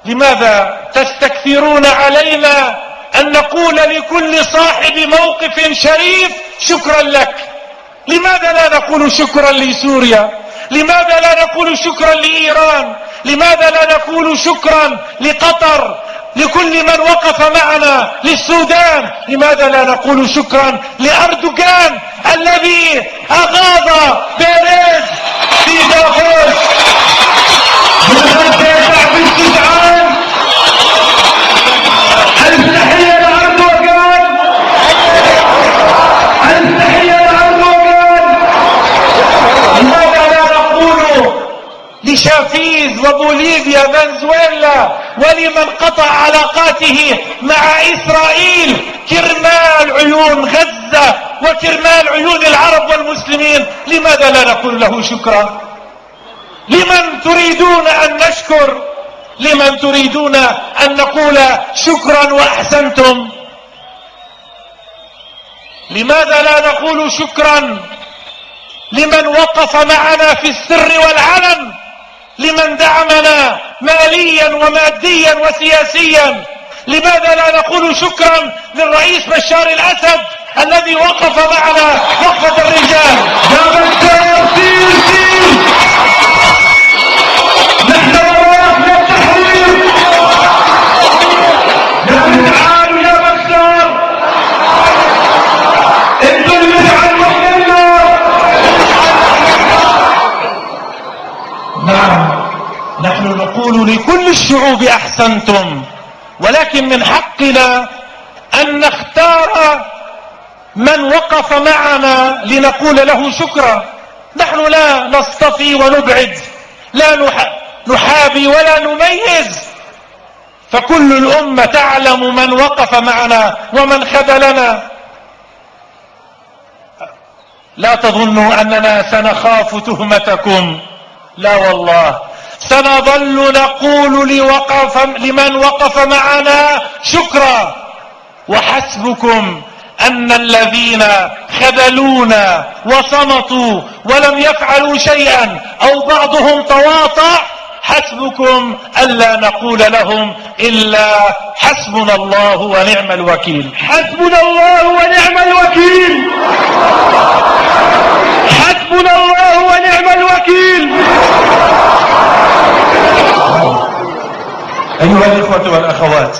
لماذا تستكثرون علينا أن نقول لكل صاحب موقف شريف شكرا لك؟ لماذا لا نقول شكرا لسوريا؟ لماذا لا نقول شكرا لإيران؟ لماذا لا نقول شكرا لقطر، لكل من وقف معنا، للسودان؟ لماذا لا نقول شكرا لأردوغان الذي أغاض بيريز في دافوس؟ التحية لأردوغان، التحية لأردوغان. لماذا لا نقول لشافيز وبوليفيا فنزويلا ولمن قطع علاقاته مع إسرائيل كرمال عيون غزة وكرمال عيون العرب والمسلمين؟ لماذا لا نقول له شكرا؟ لمن تريدون أن نشكر؟ لمن تريدون أن نقول شكرا وأحسنتم؟ لماذا لا نقول شكرا لمن وقف معنا في السر والعلن، لمن دعمنا ماليا وماديا وسياسيا؟ لماذا لا نقول شكرا للرئيس بشار الأسد الذي وقف معنا وقفة الرجال؟ يا بشار سيسي، نحن وراء التحرير. يا تعالوا يا بشار، انتوا اللي تعلموا. نعم، نحن نقول لكل الشعوب أحسنتم، ولكن من حقنا أن نختار من وقف معنا لنقول له شكرا. نحن لا نصطفي ونبعد، لا نحابي ولا نميز، فكل الأمة تعلم من وقف معنا ومن خذلنا. لا تظنوا أننا سنخاف تهمتكم، لا والله، سنظل نقول لمن وقف معنا شكرا. وحسبكم أن الذين خذلونا وصمتوا ولم يفعلوا شيئا أو بعضهم تواطأ، حسبكم ألا نقول لهم إلا حسبنا الله ونعم الوكيل. حسبنا الله ونعم الوكيل، حسبنا الله ونعم الوكيل. أيها الإخوة والأخوات،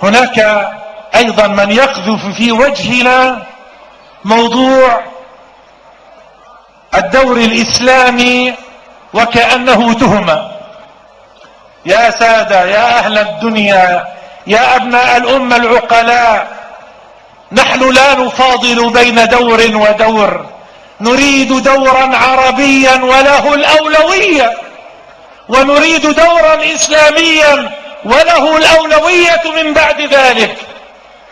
هناك أيضا من يقذف في وجهنا موضوع الدور الإسلامي وكأنه تهمة. يا سادة، يا أهل الدنيا، يا أبناء الأمة العقلاء، نحن لا نفاضل بين دور ودور، نريد دورا عربيا وله الأولوية، ونريد دورا إسلاميا وله الأولوية من بعد ذلك.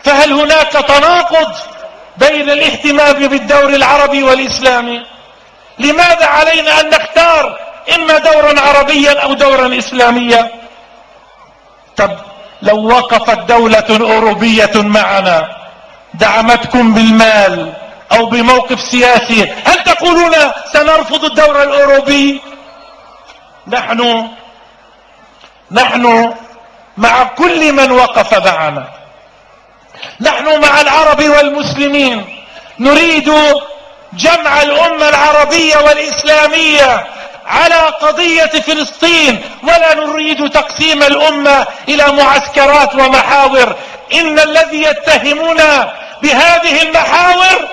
فهل هناك تناقض بين الاهتمام بالدور العربي والإسلامي؟ لماذا علينا أن نختار إما دورا عربيا أو دورا إسلاميا؟ طب لو وقفت دولة أوروبية معنا دعمتكم بالمال أو بموقف سياسي، هل تقولون سنرفض الدور الأوروبي؟ نحن مع كل من وقف معنا، نحن مع العرب والمسلمين، نريد جمع الأمة العربية والإسلامية على قضية فلسطين، ولا نريد تقسيم الأمة إلى معسكرات ومحاور. إن الذي يتهمنا بهذه المحاور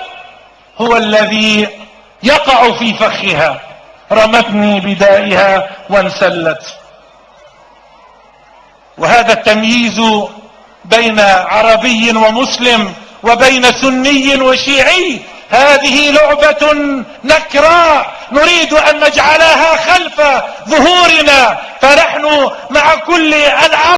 هو الذي يقع في فخها، رمتني بدائها وانسلت. وهذا التمييز بين عربي ومسلم وبين سني وشيعي هذه لعبة نكراء نريد أن نجعلها خلف ظهورنا، فنحن مع كل العرب